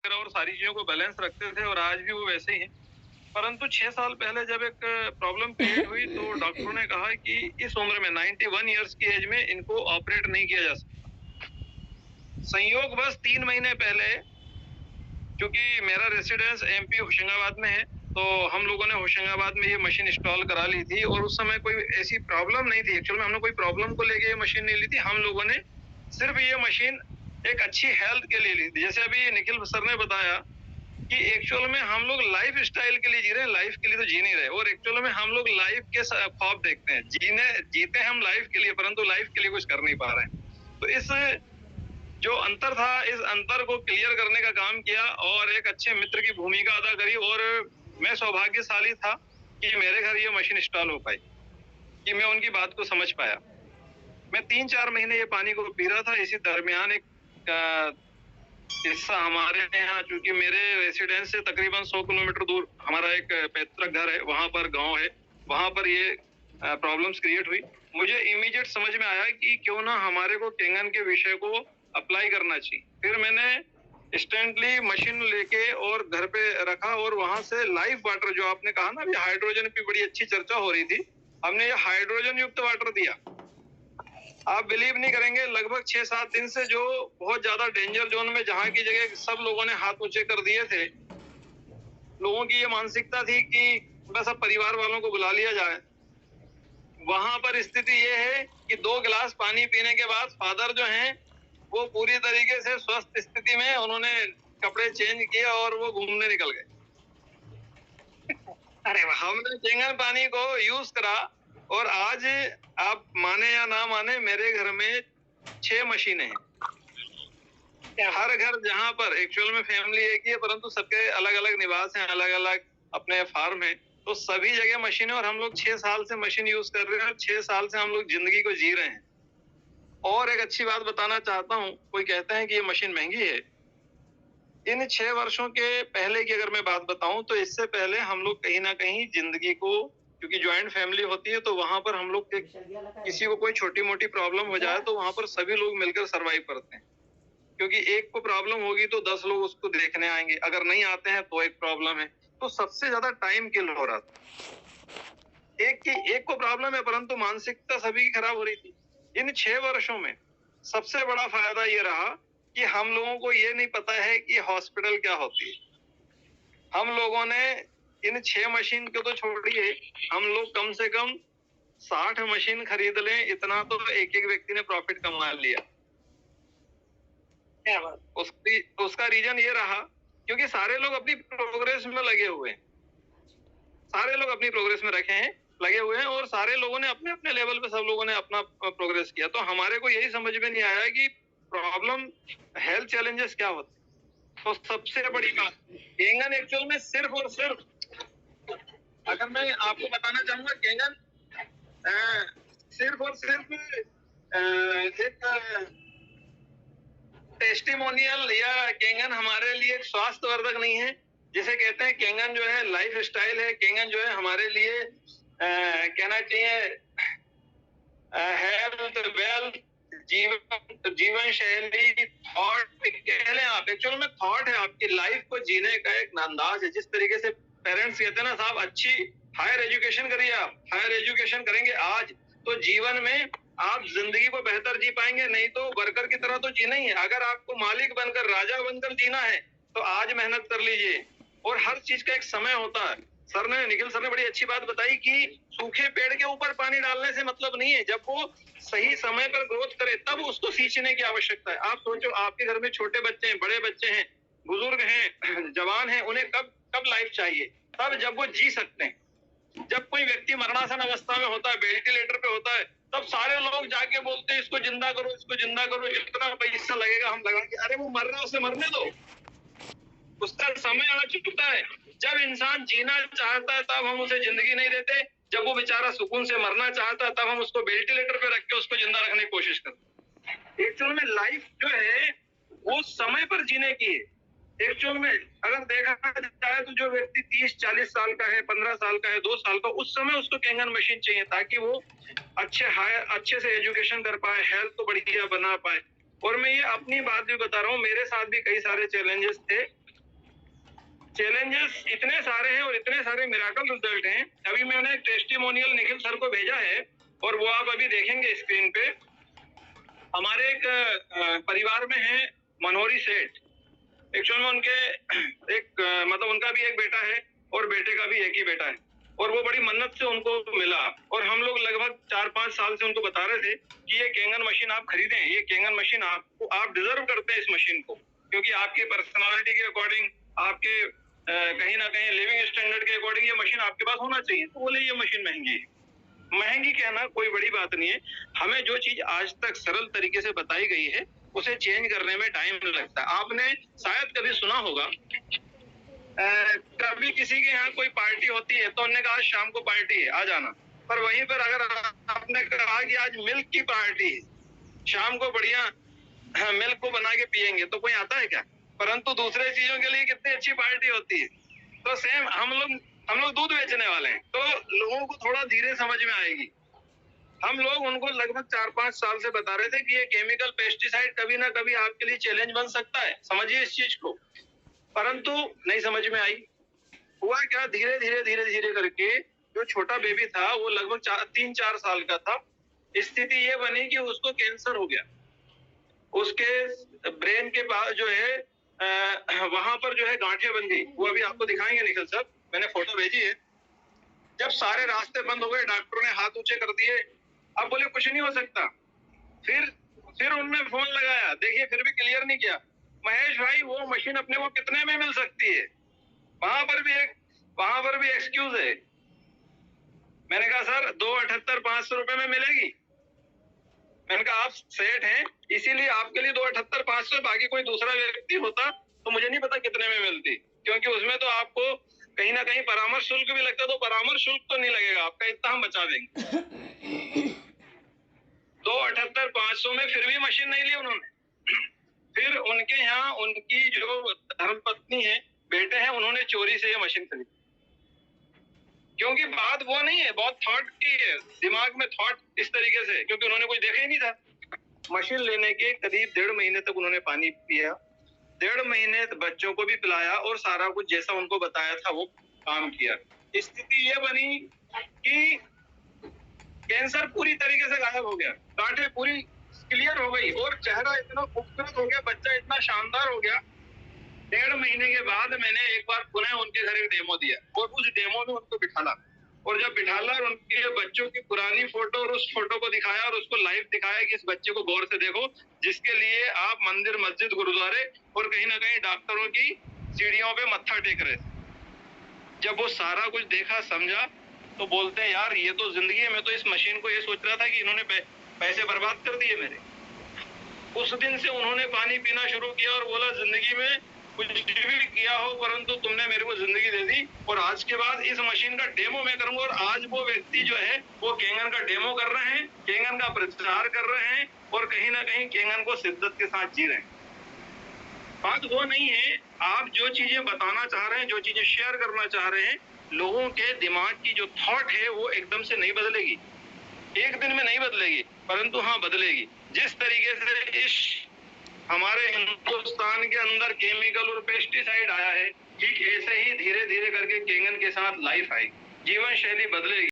और सारी चीजों को बैलेंस रखते थे और आज भी वो वैसे ही हैं। परंतु 6 साल पहले जब एक प्रॉब्लम क्रिएट हुई तो डॉक्टरों ने कहा कि इस उम्र में 91 ईयर्स की एज में इनको ऑपरेट नहीं किया जा सकता। संयोग बस 3 महीने पहले, क्योंकि मेरा रेसिडेंस एमपी होशंगाबाद में है, तो हम लोगों ने होशंगाबाद में ये मशीन इंस्टॉल करा ली थी और उस समय कोई ऐसी प्रॉब्लम नहीं थी। एक्चुअल में हमने कोई प्रॉब्लम को लेके ये मशीन नहीं ली थी। हम लोगों ने सिर्फ ये मशीन एक अच्छी हेल्थ के लिए ली थी। जैसे अभी निखिल सर ने बताया कि एक्चुअल में हम लोग लाइफ स्टाइल के लिए जी रहे हैं, लाइफ के लिए तो जी नहीं रहे। और एक्चुअल में हम लोग लाइफ के ख्वाब देखते हैं, जीते हम लाइफ के लिए, परंतु लाइफ के लिए कुछ कर नहीं पा रहे हैं। तो इस जो अंतर था, इस अंतर को क्लियर करने का काम किया और एक अच्छे मित्र की भूमिका अदा करी। और मैं सौभाग्यशाली था कि मेरे घर ये मशीन इंस्टॉल हो पाई, कि मैं उनकी बात को समझ पाया। मैं 3-4 महीने ये पानी को पी रहा था। इसी दरमियान एक किस्सा हमारे यहाँ, चूंकि मेरे रेसिडेंस से तकरीबन 100 किलोमीटर दूर हमारा एक पैतृक घर है, वहां पर गांव है, वहां पर ये प्रॉब्लम्स क्रिएट हुई। मुझे इमीडिएट समझ में आया कि क्यों ना हमारे को केंगन के विषय को अप्लाई करना चाहिए। फिर मैंने इंस्टेंटली मशीन लेके और घर पे रखा और वहां से लाइफ वाटर, जो आपने कहा ना, अभी हाइड्रोजन की बड़ी अच्छी चर्चा हो रही थी, हमने ये हाइड्रोजन युक्त वाटर दिया। आप बिलीव नहीं करेंगे, लगभग 6-7 दिन से जो बहुत ज्यादा डेंजर जोन में जहां की जगह सब लोगों ने हाथ ऊंचे कर दिए थे, लोगों की ये मानसिकता थी कि बस अब परिवार वालों को बुला लिया जाए। वहां पर स्थिति ये है कि 2 गिलास पानी पीने के बाद फादर जो हैं वो पूरी तरीके से स्वस्थ स्थिति में, उन्होंने कपड़े चेंज किए और वो घूमने निकल गए। अरे वाह! हमने केंगन पानी को यूज करा और आज आप माने या ना माने, मेरे घर में 6 मशीनें हैं। हर घर, जहां पर एक्चुअल में फैमिली एक ही है परंतु सबके अलग अलग निवास हैं, अलग अलग अपने फार्म है, तो सभी जगह मशीनें। और हम लोग 6 साल से मशीन यूज कर रहे हैं और 6 साल से हम लोग जिंदगी को जी रहे हैं। और एक अच्छी बात बताना चाहता हूँ, कोई कहते हैं कि ये मशीन महंगी है। इन 6 वर्षों के पहले की अगर मैं बात बताऊं तो इससे पहले हम लोग कहीं ना कहीं जिंदगी को, क्योंकि ज्वाइंट फैमिली होती है तो वहां पर हम लोग किसी को कोई छोटी मोटी प्रॉब्लम हो जाए तो वहां पर सभी लोग मिलकर सरवाइव करते हैं। क्योंकि एक को प्रॉब्लम होगी तो 10 लोग उसको देखने आएंगे, अगर नहीं आते हैं तो एक प्रॉब्लम है। तो सबसे ज्यादा टाइम किल हो रहा था। एक को प्रॉब्लम है परंतु मानसिकता सभी की खराब हो रही थी। इन 6 वर्षों में सबसे बड़ा फायदा ये रहा कि हम लोगों को ये नहीं पता है कि हॉस्पिटल क्या होती है। हम लोगों ने इन 6 मशीन को तो छोड़िए, हम लोग कम से कम 60 मशीन खरीद लें, इतना तो एक एक व्यक्ति ने प्रॉफिट कमा लिया। क्या बात? उसका रीजन ये रहा क्योंकि सारे लोग अपनी प्रोग्रेस में लगे हुए हैं, सारे लोग अपनी प्रोग्रेस में रखे हैं, लगे हुए हैं, और सारे लोगों ने अपने अपने लेवल पे सब लोगों ने अपना प्रोग्रेस किया। तो हमारे को यही समझ में नहीं आया कि प्रॉब्लम, हेल्थ चैलेंजेस क्या होते हैं। तो सबसे बड़ी बात, केंगन एक्चुअल में सिर्फ और सिर्फ, अगर मैं आपको बताना चाहूंगा, केंगन सिर्फ और सिर्फ एक टेस्टिमोनियल या केंगन हमारे लिए स्वास्थ्यवर्धक नहीं है। जिसे कहते हैं केंगन जो है लाइफ स्टाइल है, केंगन जो है हमारे लिए कहना चाहिए हेल्थ, वेल्थ, जीवन शैली, थॉट कह लें आप। एक्चुअल में थॉट है आपकी लाइफ को जीने का एक अंदाज है। जिस तरीके से पेरेंट्स कहते हैं ना, साहब अच्छी हायर एजुकेशन करिए, आप हायर एजुकेशन करेंगे आज तो जीवन में आप जिंदगी को बेहतर जी पाएंगे, नहीं तो वर्कर की तरह तो जीना ही है। अगर आपको मालिक बनकर, राजा बनकर जीना है तो आज मेहनत कर लीजिए। और हर चीज का एक समय होता है। निखिल सर ने बड़ी अच्छी बात बताई कि सूखे पेड़ के ऊपर पानी डालने से मतलब नहीं है, जब वो सही समय पर ग्रोथ करे तब उसको सींचने की आवश्यकता है। आप सोचो, आपके घर में छोटे बच्चे हैं, बड़े बच्चे हैं, बुजुर्ग हैं, जवान हैं, उन्हें कब कब लाइफ चाहिए? तब जब वो जी सकते हैं। जब कोई व्यक्ति मरणासन अवस्था में होता है, वेंटिलेटर पे होता है, तब सारे लोग जाके बोलते हैं इसको जिंदा करो, इसको जिंदा करो, जितना पैसा लगेगा हम लगाएंगे। अरे वो मर रहा है, उसे मरने दो, उसका समय आ चुका है। जब इंसान जीना चाहता है तब हम उसे जिंदगी नहीं देते, जब वो बेचारा सुकून से मरना चाहता है तब हम उसको वेंटिलेटर पे रख के उसको जिंदा रखने की कोशिश करते हैं। एक्चुअल में लाइफ जो है वो समय पर जीने की है। एक्चुअल में अगर देखा जाए तो जो व्यक्ति 30-40 साल का है, 15 साल का है, 2 साल का, उस समय उसको केंगन मशीन चाहिए ताकि वो अच्छे से एजुकेशन कर पाए, हेल्थ को बढ़िया बना पाए। और मैं ये अपनी बात भी बता रहा हूँ, मेरे साथ भी कई सारे चैलेंजेस थे चैलेंजेस इतने सारे हैं और इतने सारे मिराकल रिजल्ट हैं। अभी मैंने एक टेस्टिमोनियल निखिल सर को भेजा है और वो आप अभी देखेंगे स्क्रीन पे। हमारे एक परिवार में है मनोहरी सेठ। एक्चुअल में उनके मतलब उनका भी एक बेटा है और बेटे का भी एक ही बेटा है और वो बड़ी मन्नत से उनको मिला और हम लोग लगभग 4-5 साल से उनको बता रहे थे कि ये केंगन मशीन आप खरीदें, ये केंगन मशीन आप डिजर्व करते हैं इस मशीन को, क्योंकि आपकी पर्सनालिटी के अकॉर्डिंग, आपके कहीं ना कहीं लिविंग स्टैंडर्ड के अकॉर्डिंग ये मशीन आपके पास होना चाहिए। तो बोले ये मशीन महंगी है। महंगी कहना कोई बड़ी बात नहीं है, हमें जो चीज आज तक सरल तरीके से बताई गई है उसे चेंज करने में टाइम लगता है। आपने शायद कभी सुना होगा, कभी किसी के यहाँ कोई पार्टी होती है तो उन्होंने कहा आज शाम को पार्टी है, आ जाना। पर वहीं पर अगर आपने कहा कि आज मिल्क की पार्टी है, शाम को बढ़िया मिल्क को बना के पियेंगे, तो कोई आता है क्या? परंतु दूसरे चीजों के लिए कितनी अच्छी पार्टी होती है। तो सेम हम लोग दूध बेचने वाले हैं, तो लोगों को थोड़ा धीरे समझ में आएगी। हम लोग उनको लगभग 4-5 साल से बता रहे थे कि ये केमिकल पेस्टिसाइड कभी ना कभी आपके लिए चैलेंज बन सकता है, समझिए इस चीज को। परंतु नहीं समझ में आई। हुआ क्या, धीरे धीरे करके जो छोटा बेबी था वो लगभग 3-4 साल का था। स्थिति ये बनी कि उसको कैंसर हो गया। उसके ब्रेन के पास जो है वहां पर जो है गांठें बन गई। वो अभी आपको दिखाएंगे निखिल साहब, मैंने फोटो भेजी है। जब सारे रास्ते बंद हो गए, डॉक्टरों ने हाथ ऊंचे कर दिए, अब बोले कुछ नहीं हो सकता। फिर उन्होंने फोन लगाया, देखिए फिर भी क्लियर नहीं किया। महेश भाई वो मशीन अपने को कितने में मिल सकती है? वहां पर भी एक्सक्यूज है। मैंने कहा सर 2,78,500 रुपए में मिलेगी। मैंने कहा आप सेठ हैं इसीलिए आपके लिए 2,78,500, बाकी कोई दूसरा व्यक्ति होता तो मुझे नहीं पता कितने में मिलती, क्योंकि उसमें तो आपको कहीं ना कहीं परामर्श शुल्क भी लगता है। तो परामर्श शुल्क तो नहीं लगेगा आपका, इतना हम बचा देंगे। 2,78,500 में फिर भी मशीन नहीं ली उन्होंने। फिर उनके यहाँ उनकी जो धर्मपत्नी है, बेटे हैं, उन्होंने चोरी से ये मशीन खरीदी। क्योंकि बात वो नहीं है, बहुत थॉट की है, दिमाग में थॉट इस तरीके से, क्योंकि उन्होंने कुछ देखा ही नहीं था। मशीन लेने के करीब 1.5 महीने तक उन्होंने पानी पिया, 1.5 महीने बच्चों को भी पिलाया और सारा कुछ जैसा उनको बताया था वो काम किया। स्थिति ये बनी कि कैंसर पूरी तरीके से गायब हो गया, गांठें पूरी क्लियर हो गई और चेहरा इतना खूबसूरत हो गया, बच्चा इतना शानदार हो गया। 1.5 महीने के बाद मैंने एक बार पुनः उनके घर एक डेमो दिया और उस डेमो में उनको बिठाला, और जब बिठाला और उनके बच्चों की पुरानी फोटो और उस फोटो को दिखाया और उसको लाइव दिखाया कि इस बच्चे को गौर से देखो, जिसके लिए आप मंदिर, मस्जिद, गुरुद्वारे और कहीं ना कहीं डॉक्टरों की सीढ़ियों पे मत्था टेक रहे। जब वो सारा कुछ देखा, समझा, तो बोलते हैं यार ये तो जिंदगी है। मैं तो इस मशीन को ये सोच रहा था कि इन्होंने पैसे बर्बाद कर दिए मेरे। उस दिन से उन्होंने पानी पीना शुरू किया और बोला जिंदगी में कुछ भी किया हो परंतु तुमने मेरे को जिंदगी दे दी, और आज के बाद इस मशीन का डेमो मैं करूंगा। और आज वो व्यक्ति जो है वो केंगन का डेमो कर रहे हैं, केंगन का प्रचार कर रहे हैं और कहीं ना कहीं केंगन को शिद्दत के साथ जी रहे हैं। बात वो नहीं है, आप जो चीजें बताना चाह रहे हैं, जो चीजें शेयर करना चाह रहे हैं, लोगों के दिमाग की जो थॉट है वो एकदम से नहीं बदलेगी, एक दिन में नहीं बदलेगी, परंतु हाँ बदलेगी। जिस तरीके से इस हमारे हिंदुस्तान के अंदर केमिकल और पेस्टिसाइड आया है, ठीक ऐसे ही धीरे धीरे करके केंगन के साथ लाइफ आएगी, जीवन शैली बदलेगी।